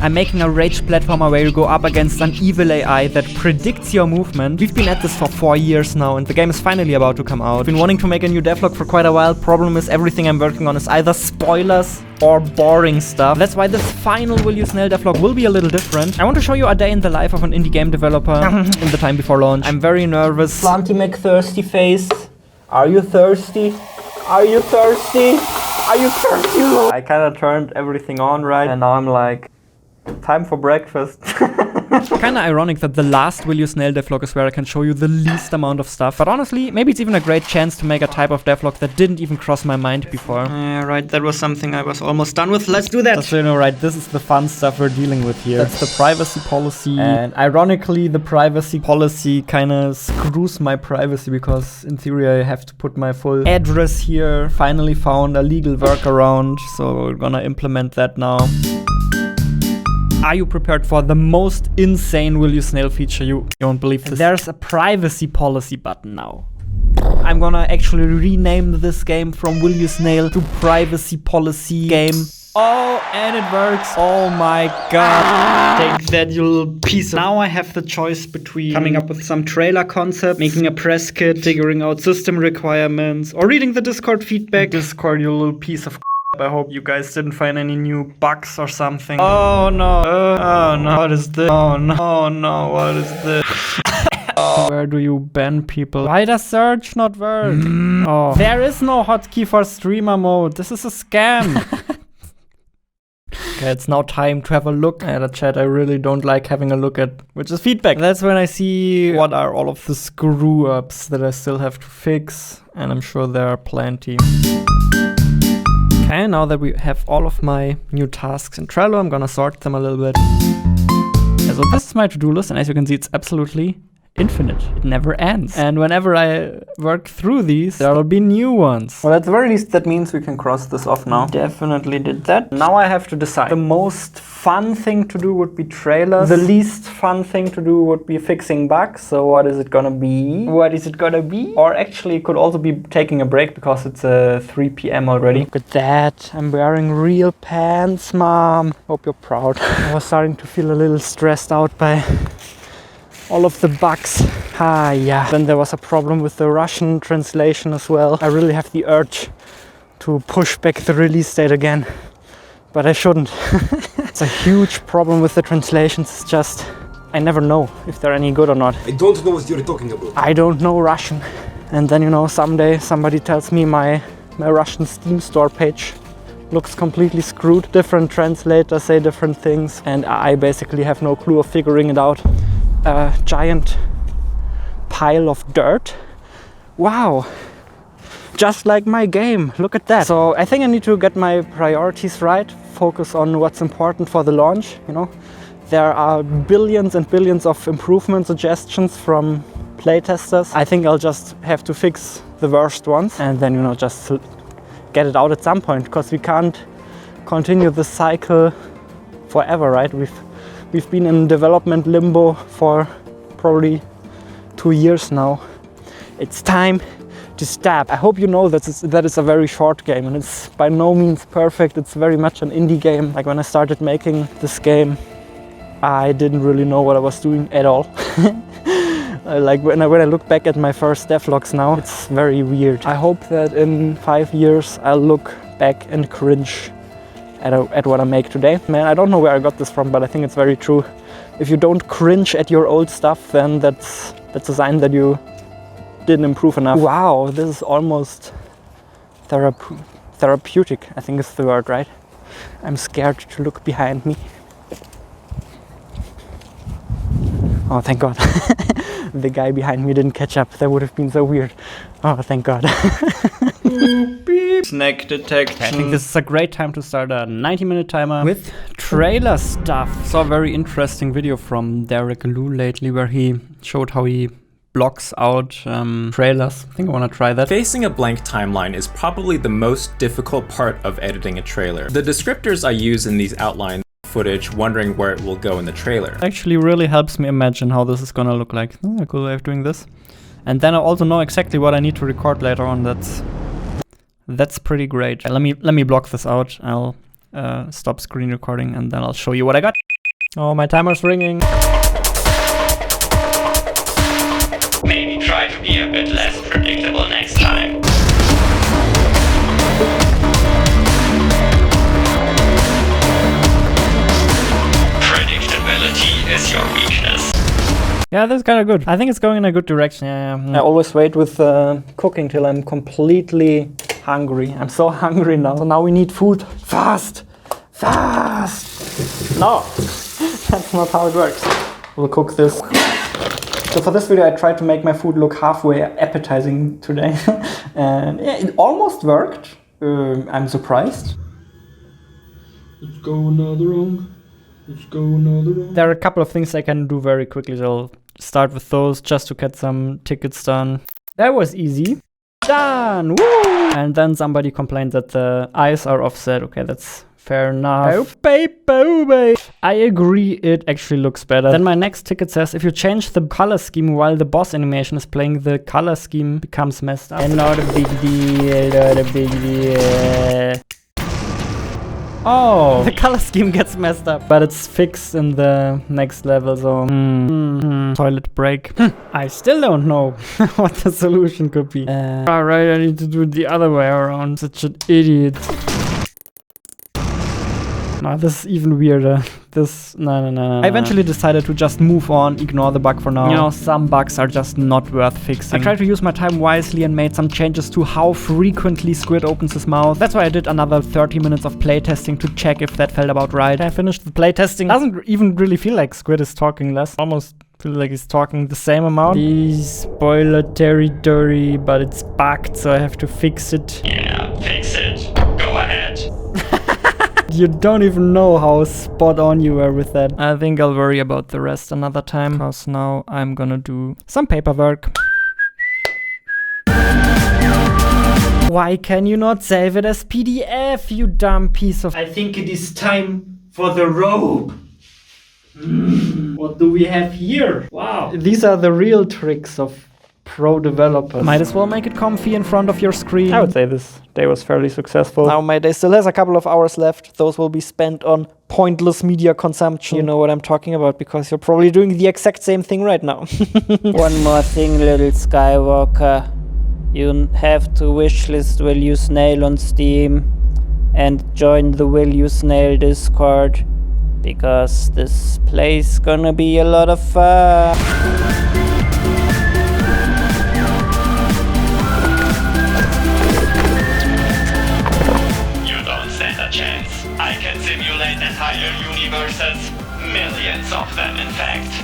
I'm making a rage platformer where you go up against an evil AI that predicts your movement. We've been at this for 4 years now, and the game is finally about to come out. I've been wanting to make a new devlog for quite a while. Problem is, everything I'm working on is either spoilers or boring stuff. That's why this final Will You Snail devlog will be a little different. I want to show you a day in the life of an indie game developer in the time before launch. I'm very nervous. Planty McThirsty face. Are you thirsty? Are you thirsty? Are you thirsty? I kind of turned everything on, right? And now I'm like, time for breakfast. Kinda ironic that the last Will You Snail devlog is where I can show you the least amount of stuff. But honestly, maybe it's even a great chance to make a type of devlog that didn't even cross my mind before. Yeah, right, that was something I was almost done with. Let's do that! Just so you know, right, this is the fun stuff we're dealing with here. That's the privacy policy. And ironically, the privacy policy kinda screws my privacy because in theory I have to put my full address here. Finally found a legal workaround, so we're gonna implement that now. Are you prepared for the most insane Will You Snail feature? You won't believe this. There's a privacy policy button now. I'm gonna actually rename this game from Will You Snail to Privacy Policy Game. Oh, and it works. Oh my god. Take that, you little piece of... Now I have the choice between coming up with some trailer concept, making a press kit, figuring out system requirements, or reading the Discord feedback. Discord, you little piece of... I hope you guys didn't find any new bugs or something. Oh no. Oh no. What is this? Oh no. Oh no. What is this? Where do you ban people? Why does search not work? Oh. There is no hotkey for streamer mode. This is a scam. Okay, it's now time to have a look at a chat I really don't like having a look at, which is feedback. That's when I see what are all of the screw-ups that I still have to fix, and I'm sure there are plenty. Okay, now that we have all of my new tasks in Trello, I'm gonna sort them a little bit. Yeah, so this is my to-do list, and as you can see, it's absolutely infinite. It never ends. And whenever I work through these, there will be new ones. Well, at the very least, that means we can cross this off now. Definitely did that. Now I have to decide. The most fun thing to do would be trailers. The least fun thing to do would be fixing bugs. So what is it gonna be? What is it gonna be? Or actually, it could also be taking a break because it's 3 p.m. already. Look at that. I'm wearing real pants, Mom. Hope you're proud. I was starting to feel a little stressed out by all of the bugs. Yeah. Then there was a problem with the Russian translation as well. I really have the urge to push back the release date again, but I shouldn't. It's a huge problem with the translations. It's just, I never know if they're any good or not. I don't know what you're talking about. I don't know Russian. And then, you know, someday somebody tells me my Russian Steam store page looks completely screwed. Different translators say different things, and I basically have no clue of figuring it out. A giant pile of dirt. Wow, just like my game. Look at that. So I think I need to get my priorities right, focus on what's important for the launch. You know, there are billions and billions of improvement suggestions from playtesters. I think I'll just have to fix the worst ones and then, you know, just get it out at some point, because we can't continue this cycle forever, right? We've been in development limbo for probably 2 years now. It's time to stop. I hope you know that it's a very short game, and it's by no means perfect. It's very much an indie game. Like when I started making this game, I didn't really know what I was doing at all. Like when I look back at my first devlogs now, it's very weird. I hope that in 5 years I'll look back and cringe at what I make today. Man, I don't know where I got this from, but I think it's very true. If you don't cringe at your old stuff, then that's a sign that you didn't improve enough. Wow, this is almost therapeutic, I think is the word, right? I'm scared to look behind me. Oh, thank God. The guy behind me didn't catch up. That would have been so weird. Oh, thank God. Beep. Snack detection. I think this is a great time to start a 90-minute timer with trailer stuff. Saw a very interesting video from Derek Liu lately where he showed how he blocks out trailers. I think I want to try that. Facing a blank timeline is probably the most difficult part of editing a trailer. The descriptors I use in these outlines footage, wondering where it will go in the trailer. Actually really helps me imagine how this is gonna look like. A cool way of doing this. And then I also know exactly what I need to record later on. That's pretty great. Let me block this out. I'll stop screen recording and then I'll show you what I got. Oh, my timer's ringing. Maybe try to be a bit less predictable next time. Predictability is your weakness. Yeah, that's kind of good. I think it's going in a good direction. Yeah. I always wait with cooking till I'm completely hungry. I'm so hungry now. So now we need food fast. Fast! No, that's not how it works. We'll cook this. So for this video I tried to make my food look halfway appetizing today. And yeah, it almost worked. I'm surprised. Let's go another round. Let's go another round. There are a couple of things I can do very quickly. So I'll start with those just to get some tickets done. That was easy. Done! Woo! And then somebody complained that the eyes are offset. Okay, that's fair enough. Oh, baby. I agree, it actually looks better. Then my next ticket says, if you change the color scheme while the boss animation is playing, the color scheme becomes messed up. And not a big deal, not a big deal. Oh, the color scheme gets messed up, but it's fixed in the next level, so... Toilet break. I still don't know what the solution could be. Alright, I need to do it the other way around. Such an idiot. No, this is even weirder. No. I eventually decided to just move on, ignore the bug for now. You know, some bugs are just not worth fixing. I tried to use my time wisely and made some changes to how frequently Squid opens his mouth. That's why I did another 30 minutes of playtesting to check if that felt about right. I finished the playtesting. Doesn't even really feel like Squid is talking less. Almost feel like he's talking the same amount. This spoiler territory, but it's bugged, so I have to fix it. Yeah, fix it. Go ahead. You don't even know how spot on you were with that. I think I'll worry about the rest another time, because now I'm gonna do some paperwork. Why can you not save it as PDF, you dumb piece of... I think it is time for the robe. What do we have here? Wow. These are the real tricks of pro developers. Might as well make it comfy in front of your screen. I would say this day was fairly successful. Now my day still has a couple of hours left. Those will be spent on pointless media consumption. You know what I'm talking about, because you're probably doing the exact same thing right now. One more thing, little Skywalker. You have to wishlist Will You Snail on Steam and join the Will You Snail Discord, because this place gonna be a lot of fun. I can simulate entire universes, millions of them in fact.